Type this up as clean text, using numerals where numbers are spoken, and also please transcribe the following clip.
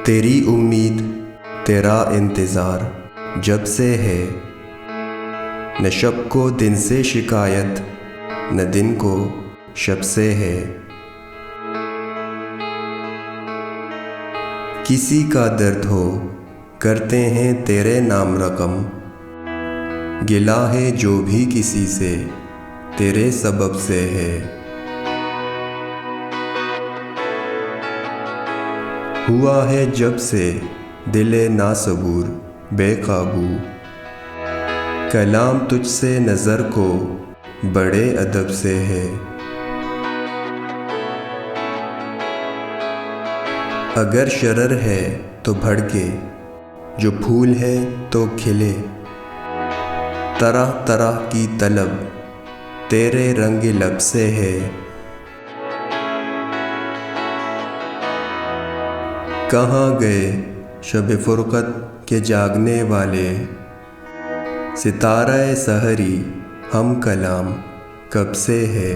तेरी उम्मीद तेरा इंतज़ार जब से है, न शब को दिन से शिकायत न दिन को शब से है। किसी का दर्द हो करते हैं तेरे नाम रकम, गिला है जो भी किसी से तेरे सबब से है। हुआ है जब से दिले नासबूर बेकाबू, कलाम तुझसे नज़र को बड़े अदब से है। अगर शरर है तो भड़के, जो फूल है तो खिले, तरह तरह की तलब तेरे रंग लब से है। कहाँ गए शब फुरक़त के जागने वाले, सितारा सहरी हम कलाम कब से है।